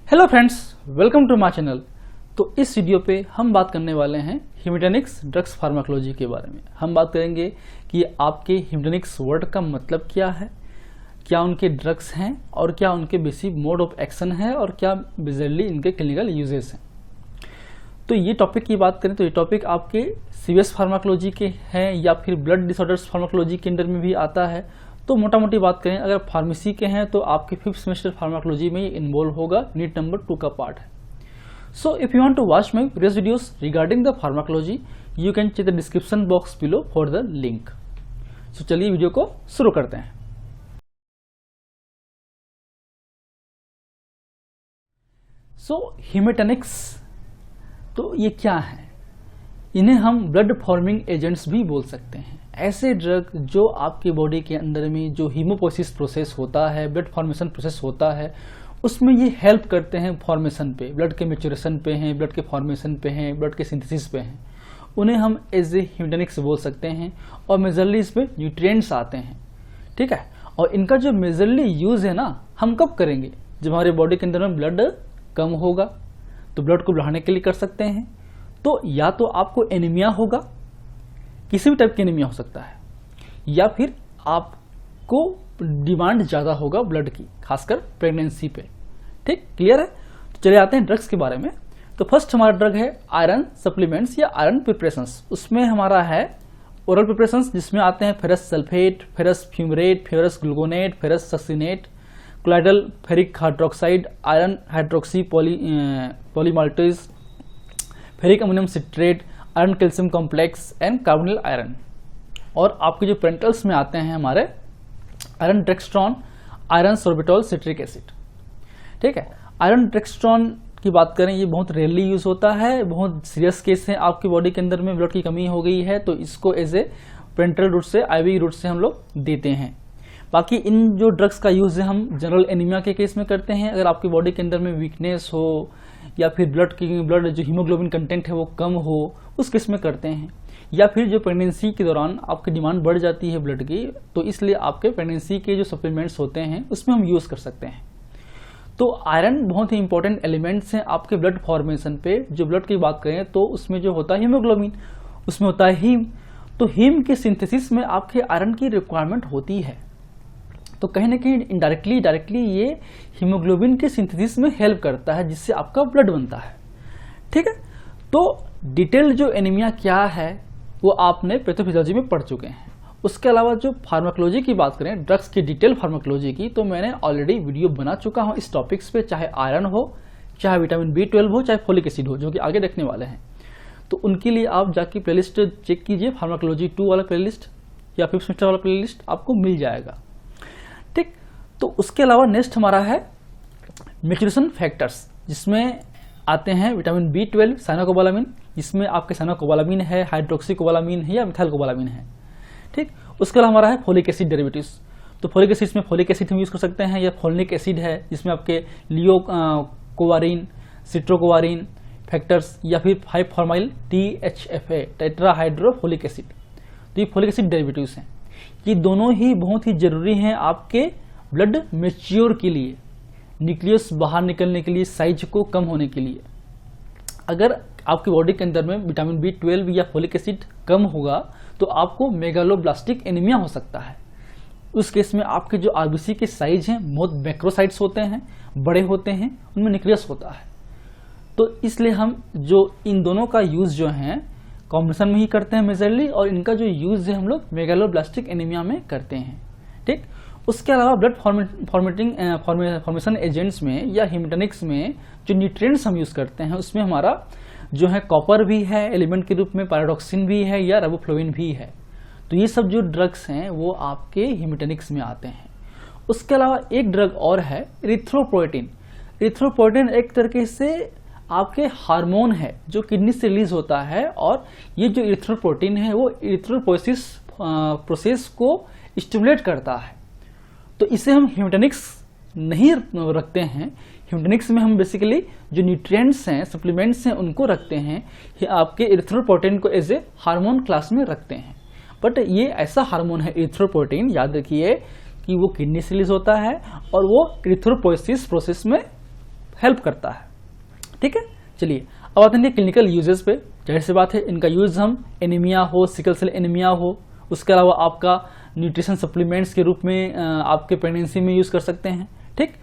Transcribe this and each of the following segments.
Hello friends, welcome to my channel. तो इस video पे हम बात करने वाले हैं हेमेटोनिक्स ड्रग्स फार्माकोलॉजी के बारे में। हम बात करेंगे कि आपके हेमेटोनिक्स वर्ड का मतलब क्या है, क्या उनके ड्रग्स हैं और क्या उनके बेसिक मोड ऑफ एक्शन है और क्या मेजरली इनके क्लिनिकल यूजेस हैं। तो ये टॉपिक की बात करें तो ये टॉपिक आपके सीवीएस फार्माकोलॉजी के हैं या फिर ब्लड डिसऑर्डर्स फार्माकोलॉजी के अंडर में भी आता है। तो मोटा मोटी बात करें अगर फार्मेसी के हैं तो आपके 5th सेमेस्टर फार्माकोलॉजी में ये इन्वॉल्व होगा, नीट नंबर 2 का पार्ट है। So if you want to watch my previous videos regarding the pharmacology you can check the description box below for the link. So चलिए वीडियो को शुरू करते हैं। सो हेमेटोनिक्स तो ये क्या है? इन्हें हम ब्लड फॉर्मिंग एजेंट्स भी बोल सकते हैं। ऐसे ड्रग जो आपकी बॉडी के अंदर में जो हीमोपोसिस प्रोसेस होता है, ब्लड फॉर्मेशन प्रोसेस होता है, उसमें ये हेल्प करते हैं फॉर्मेशन पे, ब्लड के मैच्योरेशन पे हैं, ब्लड के फॉर्मेशन पे हैं, ब्लड के सिंथेसिस पे हैं। उन्हें हम एज ए हेमेटोनिक्स बोल सकते हैं और मेजरली इसमें न्यूट्रिएंट्स आते हैं, ठीक है। और इनका जो मेजरली यूज है ना, हम कब करेंगे? जब हमारे बॉडी के अंदर में ब्लड कम होगा तो ब्लड को बढ़ाने के लिए कर सकते हैं। तो या तो आपको एनीमिया होगा, किसी भी टाइप की एनीमिया हो सकता है, या फिर आपको डिमांड ज़्यादा होगा ब्लड की, खासकर प्रेगनेंसी पे, ठीक, क्लियर है। तो चले आते हैं ड्रग्स के बारे में। तो फर्स्ट हमारा ड्रग है आयरन सप्लीमेंट्स या आयरन प्रिपरेशंस। उसमें हमारा है ओरल प्रिपरेशंस जिसमें आते हैं ferrous sulphate, ferrous fumarate, ferrous gluconate, ferrous succinate, colloidal ferric hydroxide, iron hydroxy polymaltose, ferric ammonium citrate, iron calcium complex and carbonyl iron. और आपके जो पेरेंटल्स में आते हैं हमारे iron dextran, iron sorbitol citric acid, ठीक है। आयरन डेक्स्ट्रॉन की बात करें, ये बहुत रेयरली यूज होता है, बहुत सीरियस केस है, आपकी बॉडी के अंदर में ब्लड की कमी हो गई है तो इसको एज ए पेरेंटल रूट से, आईवी रूट से हम लोग देते हैं। बाकी इन जो ड्रग्स का यूज है हम जनरल एनीमिया के केस में करते हैं। अगर आपकी बॉडी के अंदर में वीकनेस हो या फिर ब्लड जो हीमोग्लोबिन कंटेंट है वो कम हो, उस केस में करते हैं। या फिर जो प्रेगनेंसी के दौरान आपकी डिमांड बढ़ जाती है ब्लड की, तो इसलिए आपके प्रेगनेंसी के जो सप्लीमेंट्स होते हैं उसमें हम यूज कर सकते हैं। तो आयरन बहुत ही इंपॉर्टेंट एलिमेंट्स हैं आपके ब्लड फॉर्मेशन पे। जो ब्लड की बात करें तो उसमें जो होता है हीमोग्लोबिन, उसमें होता है हीम। तो हीम के सिंथेसिस में आपके आयरन की रिक्वायरमेंट होती है। तो कहीं ना कहीं इनडायरेक्टली डायरेक्टली ये हीमोग्लोबिन के सिंथेसिस में हेल्प करता है, जिससे आपका ब्लड बनता है, ठीक है। तो डिटेल्ड जो एनीमिया क्या है वो आपने पैथोफिजियोलॉजी में पढ़ चुके हैं। उसके अलावा जो फार्माकोलॉजी की बात करें, ड्रग्स की डिटेल फार्माकोलॉजी की, तो मैंने ऑलरेडी वीडियो बना चुका हूं इस टॉपिक्स पे, चाहे आयरन हो, चाहे विटामिन B12 हो, चाहे फोलिक एसिड हो, जो कि आगे देखने वाले हैं। तो उनके लिए आप जाके प्लेलिस्ट चेक कीजिए, फार्माकोलॉजी 2 वाला प्लेलिस्ट या 5th सेमेस्टर वाला प्लेलिस्ट आपको मिल जाएगा, ठीक। तो उसके अलावा नेक्स्ट हमारा है मैच्योरेशन फैक्टर्स, जिसमें आते हैं विटामिन B12, साइनोकोबालामिन, जिसमें आपके साइनोकोबालामिन है, हाइड्रोक्सीकोबालामिन है या मिथाइलकोबालामिन है, ठीक। उसके अलावा हमारा है फोलिक एसिड डेरिवेटिव्स। तो फोलिक एसिड में फोलिक एसिड हम यूज कर सकते हैं, या फोलिक एसिड है जिसमें आपके लियो कोवारिन, सिट्रोकोवारिन फैक्टर्स, या फिर 5 फॉर्माइल THFA टेट्राहाइड्रोफोलिक एसिड। तो ये फोलिक एसिड डेरिवेटिव्स हैं। ये दोनों ही बहुत ही जरूरी हैं आपके ब्लड मैच्योर के लिए, न्यूक्लियस बाहर निकलने के लिए, साइज को कम होने के लिए। अगर आपकी बॉडी के अंदर में विटामिन B12 या फोलिक एसिड कम होगा तो आपको मेगालोब्लास्टिक एनीमिया हो सकता है। उस केस में आपके जो आरबीसी के साइज हैं बहुत मैक्रोसाइट्स होते हैं, बड़े होते हैं, उनमें न्यूक्लियस होता है। तो इसलिए हम जो इन दोनों का यूज जो है कॉम्बिनेशन में ही करते हैं मेजरली, और इनका जो यूज है हम लोग मेगालोब्लास्टिक एनीमिया में करते हैं, ठीक। उसके अलावा ब्लड फॉर्मेशन एजेंट्स में या हेमेटोनिक्स में जो न्यूट्रिएंट्स हम यूज करते हैं उसमें हमारा जो है कॉपर भी है एलिमेंट के रूप में, पैराडॉक्सिन भी है या राइबोफ्लोविन भी है। तो ये सब जो ड्रग्स हैं वो आपके हेमेटोनिक्स में आते हैं। उसके अलावा एक ड्रग और है इरिथ्रोपोएटिन। इरिथ्रोपोएटिन एक तरीके से आपके हार्मोन है जो किडनी से रिलीज होता है, और ये जो इरिथ्रोपोएटिन है वो इरिथ्रोपोइसिस प्रोसेस को स्टिमुलेट करता है। तो इसे हम हेमेटोनिक्स नहीं रखते हैं। हेमेटोनिक्स में हम बेसिकली जो न्यूट्रिएंट्स हैं, सप्लीमेंट्स हैं, उनको रखते हैं, आपके इरिथ्रोपोएटिन को एज ए हार्मोन क्लास में रखते हैं। बट ये ऐसा हार्मोन है इरिथ्रोपोएटिन, याद रखिए कि वो किडनी से रिलीज होता है और वो इरिथ्रोपोइसिस प्रोसेस में हेल्प करता है। ठीक है, चलिए अब आते हैं क्लिनिकल यूजेस पे। जाहिर सी बात है इनका यूज हम एनीमिया हो, सिकल सेल एनीमिया हो, उसके अलावा आपका न्यूट्रिशन सप्लीमेंट्स के रूप में आपके प्रेगनेंसी में यूज कर सकते हैं। ठीक,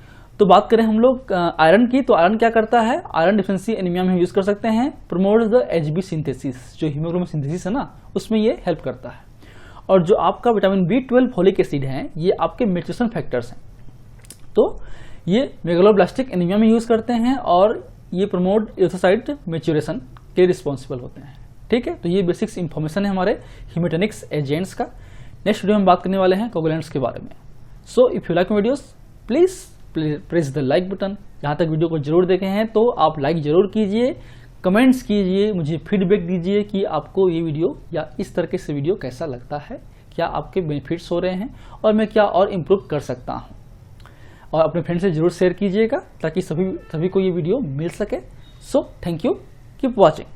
तो बात करें हम लोग आयरन की, तो आयरन क्या करता है, आयरन डिफिशिएंसी एनीमिया में हम यूज कर सकते हैं। प्रमोट्स द एचबी सिंथेसिस, जो हीमोग्लोबिन सिंथेसिस है ना, उसमें ये हेल्प करता है। और जो आपका विटामिन B12 फोलिक एसिड है, ये आपके मैच्यूरेशन फैक्टर्स हैं, तो ये मेगालोब्लास्टिक एनीमिया में यूज करते हैं और ये प्रमोट एरिथ्रोसाइट मैच्यूरेशन के रिस्पॉन्सिबल होते हैं। ठीक है, तो ये बेसिक्स इंफॉर्मेशन है हमारे हीमेटोनिक्स एजेंट्स का। नेक्स्ट वीडियो में बात करने वाले हैं कोगुलेंट्स के बारे में। सो if you like my videos please press the like button. जहाँ तक वीडियो को जरूर देखे हैं तो आप लाइक जरूर कीजिए, कमेंट्स कीजिए, मुझे फीडबैक दीजिए कि आपको ये वीडियो या इस तरह से वीडियो कैसा लगता है, क्या आपके बेनिफिट्स हो रहे हैं और मैं क्या और इम्प्रूव कर सकता हूँ। और अपने फ्रेंड से जरूर शेयर कीजिएगा ताकि सभी को ये वीडियो मिल सके। So thank you, keep watching.